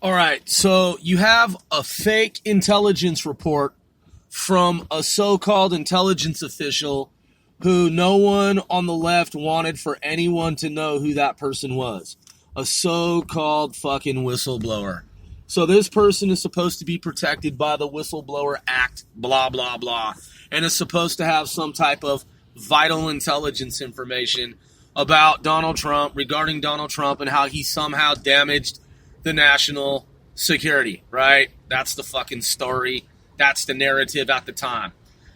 All right, so you have a fake intelligence report from a so-called intelligence official who no one on the left wanted for anyone to know who that person was. A so-called fucking whistleblower. So this person is supposed to be protected by the Whistleblower Act, blah, blah, blah, and is supposed to have some type of vital intelligence information about Donald Trump, regarding Donald Trump, and how he somehow damaged the national security, right? That's the fucking story. That's the narrative at the time.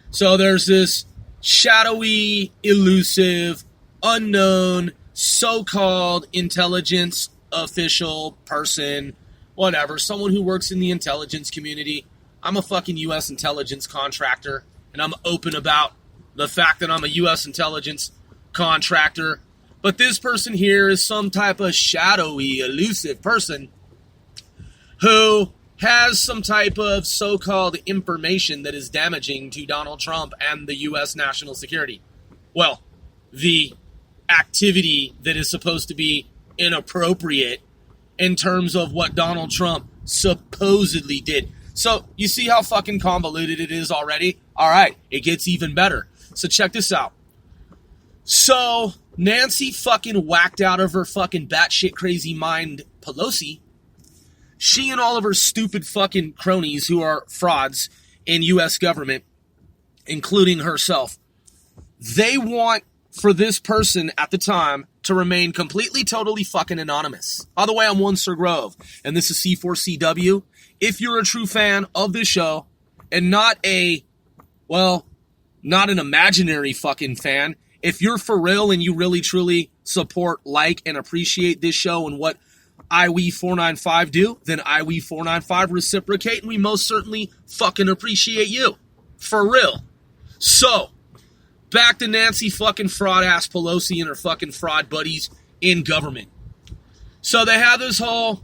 So there's this shadowy, elusive, unknown, so-called intelligence official person, whatever, someone who works in the intelligence community. I'm a fucking U.S. intelligence contractor, and I'm open about the fact that I'm a U.S. intelligence contractor. But this person here is some type of shadowy, elusive person who has some type of so-called information that is damaging to Donald Trump and the U.S. national security. Well, the activity that is supposed to be inappropriate in terms of what Donald Trump supposedly did. So, you see how fucking convoluted it is already? All right, it gets even better. So check this out. So, Nancy fucking whacked out of her fucking batshit crazy mind Pelosi. She and all of her stupid fucking cronies who are frauds in U.S. government, including herself, they want for this person at the time to remain completely, totally fucking anonymous. By the way, I'm one Sir Grove, and this is C4CW. If you're a true fan of this show, and not an imaginary fucking fan, if you're for real and you really, truly support, like, and appreciate this show and what IWE495 do, then IWE495 reciprocate, and we most certainly fucking appreciate you. For real. So, back to Nancy fucking fraud-ass Pelosi and her fucking fraud buddies in government. So they have this whole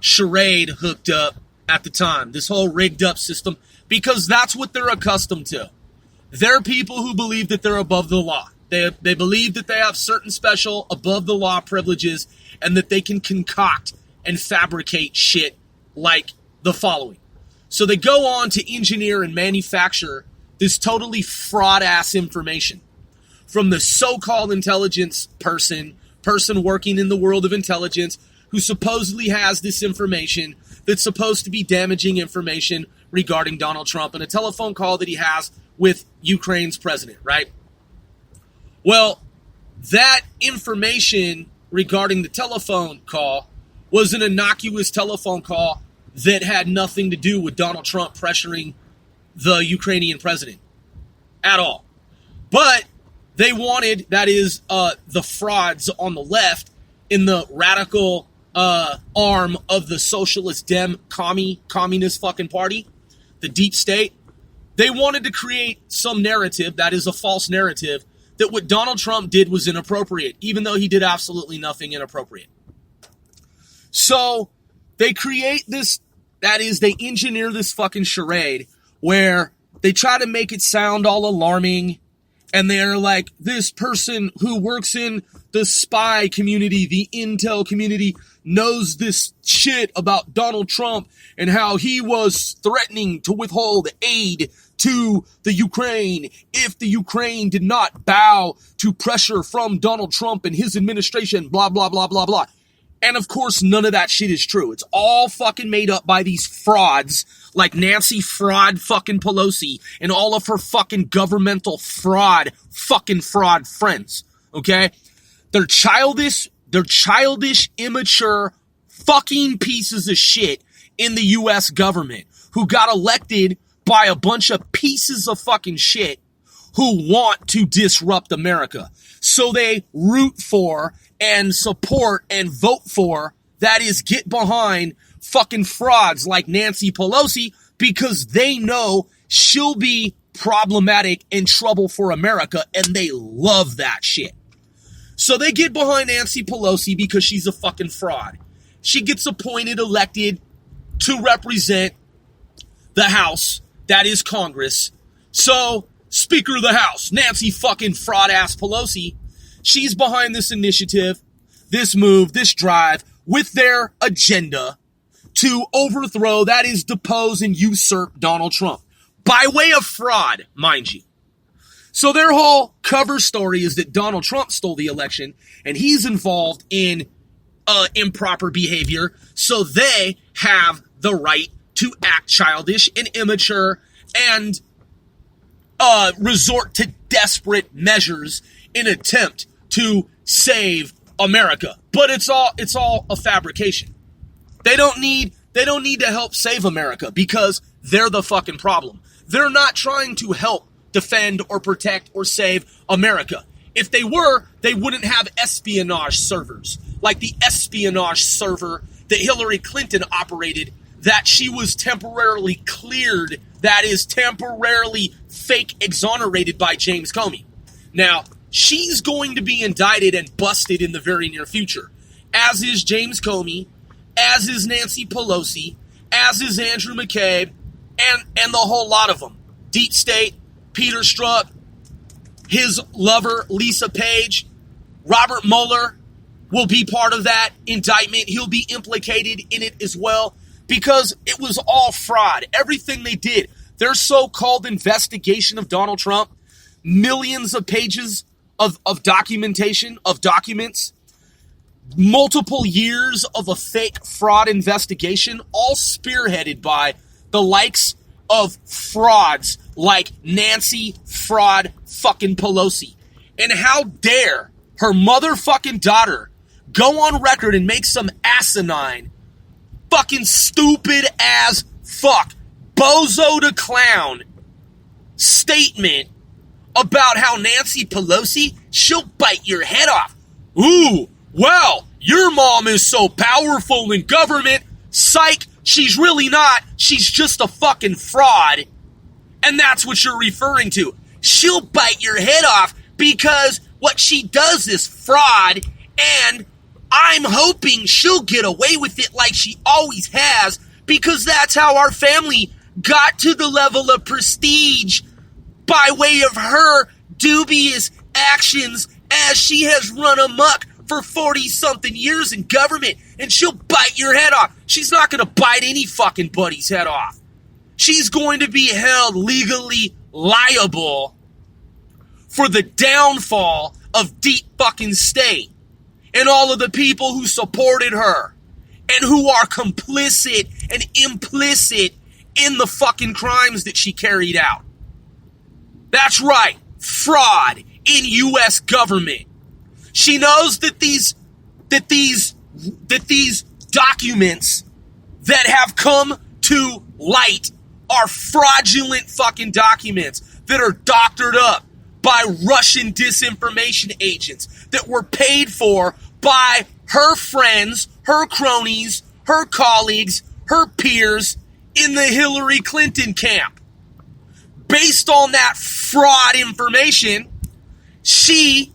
charade hooked up at the time, this whole rigged up system, because that's what they're accustomed to. They're people who believe that they're above the law. They believe that they have certain special above-the-law privileges and that they can concoct and fabricate shit like the following. So they go on to engineer and manufacture this totally fraud-ass information from the so-called intelligence person working in the world of intelligence who supposedly has this information that's supposed to be damaging information regarding Donald Trump and a telephone call that he has with Ukraine's president, right? Well, that information regarding the telephone call was an innocuous telephone call that had nothing to do with Donald Trump pressuring the Ukrainian president at all. But they wanted, that is, the frauds on the left in the radical arm of the socialist communist fucking party, the deep state, they wanted to create some narrative that is a false narrative that what Donald Trump did was inappropriate, even though he did absolutely nothing inappropriate. So they create this, that is, they engineer this fucking charade where they try to make it sound all alarming, and they're like, this person who works in the spy community, the intel community, knows this shit about Donald Trump and how he was threatening to withhold aid to the Ukraine if the Ukraine did not bow to pressure from Donald Trump and his administration, blah, blah, blah, blah, blah. And of course, none of that shit is true. It's all fucking made up by these frauds like Nancy fraud fucking Pelosi and all of her fucking governmental fraud friends, okay? They're childish, immature fucking pieces of shit in the U.S. government who got elected by a bunch of pieces of fucking shit who want to disrupt America. So they root for and support and vote for, that is, get behind fucking frauds like Nancy Pelosi because they know she'll be problematic and trouble for America, and they love that shit. So they get behind Nancy Pelosi because she's a fucking fraud. She gets appointed, elected to represent the House, that is Congress. So, Speaker of the House, Nancy fucking fraud-ass Pelosi, she's behind this initiative, this move, this drive, with their agenda to overthrow, that is, depose and usurp Donald Trump. By way of fraud, mind you. So their whole cover story is that Donald Trump stole the election and he's involved in improper behavior, so they have the right to act childish and immature and resort to desperate measures in attempt to save America. But it's all a fabrication. They don't need to help save America because they're the fucking problem. They're not trying to help defend or protect or save America. If they were, they wouldn't have espionage servers like the espionage server that Hillary Clinton operated, that she was temporarily cleared, that is temporarily fake exonerated by James Comey. Now, she's going to be indicted and busted in the very near future, as is James Comey, as is Nancy Pelosi, as is Andrew McCabe, and the whole lot of them. Deep State, Peter Strzok, his lover, Lisa Page, Robert Mueller will be part of that indictment. He'll be implicated in it as well because it was all fraud. Everything they did, their so-called investigation of Donald Trump, millions of pages of documentation, of documents, multiple years of a fake fraud investigation, all spearheaded by the likes of frauds like Nancy fraud fucking Pelosi. And how dare her motherfucking daughter go on record and make some asinine, fucking stupid as fuck, bozo to clown statement about how Nancy Pelosi, she'll bite your head off. Ooh, well, your mom is so powerful in government. Psych, she's really not. She's just a fucking fraud. And that's what you're referring to. She'll bite your head off because what she does is fraud, and I'm hoping she'll get away with it like she always has, because that's how our family got to the level of prestige, by way of her dubious actions as she has run amok for 40-something years in government, and she'll bite your head off. She's not going to bite any fucking buddy's head off. She's going to be held legally liable for the downfall of Deep fucking State and all of the people who supported her and who are complicit and implicit in the fucking crimes that she carried out. That's right, fraud in U.S. government. She knows that these documents that have come to light are fraudulent fucking documents that are doctored up by Russian disinformation agents that were paid for by her friends, her cronies, her colleagues, her peers in the Hillary Clinton camp. Based on that fraud information, she,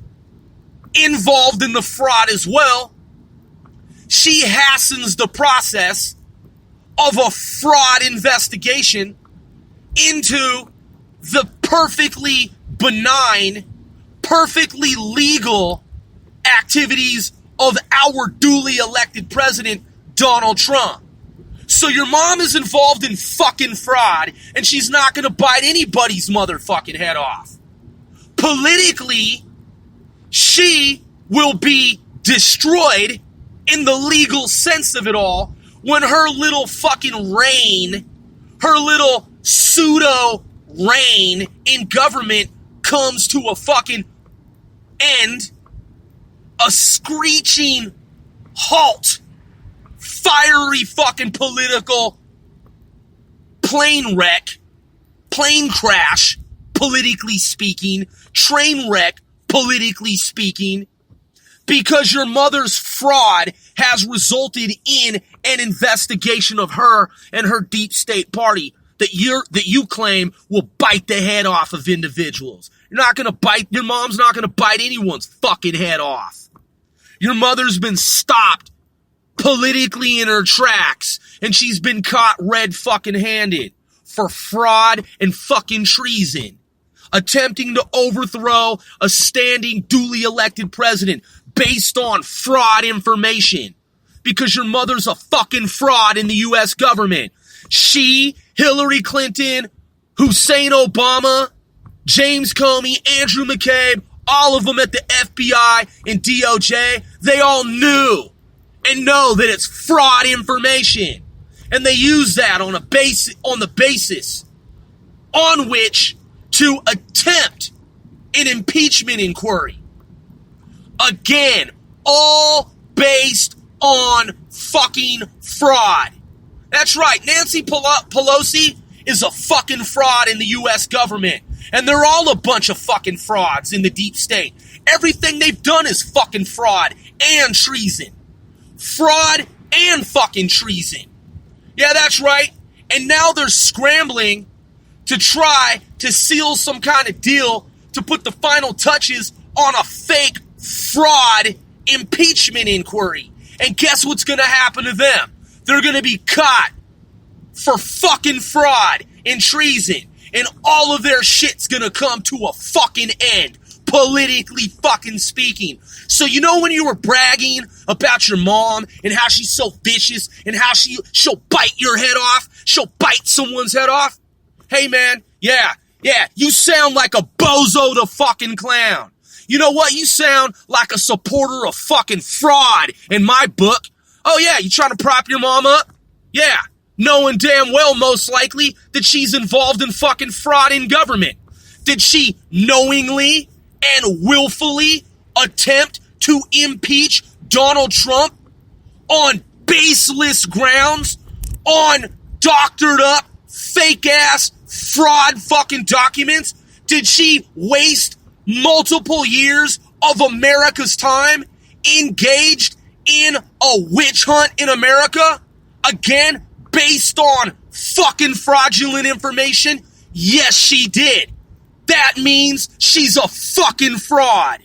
involved in the fraud as well, she hastens the process of a fraud investigation into the perfectly benign, perfectly legal activities of our duly elected president, Donald Trump. So your mom is involved in fucking fraud, and she's not going to bite anybody's motherfucking head off. Politically, she will be destroyed in the legal sense of it all when her little fucking reign, her little pseudo reign in government comes to a fucking end, a screeching halt, fiery fucking political plane wreck, plane crash, politically speaking, train wreck, politically speaking, because your mother's fraud has resulted in an investigation of her and her deep state party that you claim will bite the head off of individuals. Your mom's not gonna bite anyone's fucking head off. Your mother's been stopped politically in her tracks, and she's been caught red fucking handed for fraud and fucking treason, attempting to overthrow a standing duly elected president based on fraud information. because your mother's a fucking fraud in the U.S. government. She, Hillary Clinton, Hussein Obama, James Comey, Andrew McCabe, all of them at the FBI and DOJ, they all knew and know that it's fraud information. And they use that on the basis on which to attempt an impeachment inquiry. Again, all based on fucking fraud. That's right, Nancy Pelosi is a fucking fraud in the U.S. government. And they're all a bunch of fucking frauds in the deep state. Everything they've done is fucking fraud and treason. Fraud and fucking treason. Yeah, that's right. And now they're scrambling to try to seal some kind of deal to put the final touches on a fake fraud impeachment inquiry. And guess what's going to happen to them? They're going to be caught for fucking fraud and treason. And all of their shit's going to come to a fucking end, politically fucking speaking. So you know when you were bragging about your mom and how she's so vicious and how she'll bite your head off? She'll bite someone's head off? Hey man, yeah, you sound like a bozo the fucking clown. You know what? You sound like a supporter of fucking fraud in my book. Oh yeah, you trying to prop your mom up? Yeah, knowing damn well most likely that she's involved in fucking fraud in government. Did she knowingly and willfully attempt to impeach Donald Trump on baseless grounds, on doctored up, fake ass, fraud fucking documents? Did she waste multiple years of America's time engaged in a witch hunt in America? Again, based on fucking fraudulent information? Yes, she did. That means she's a fucking fraud.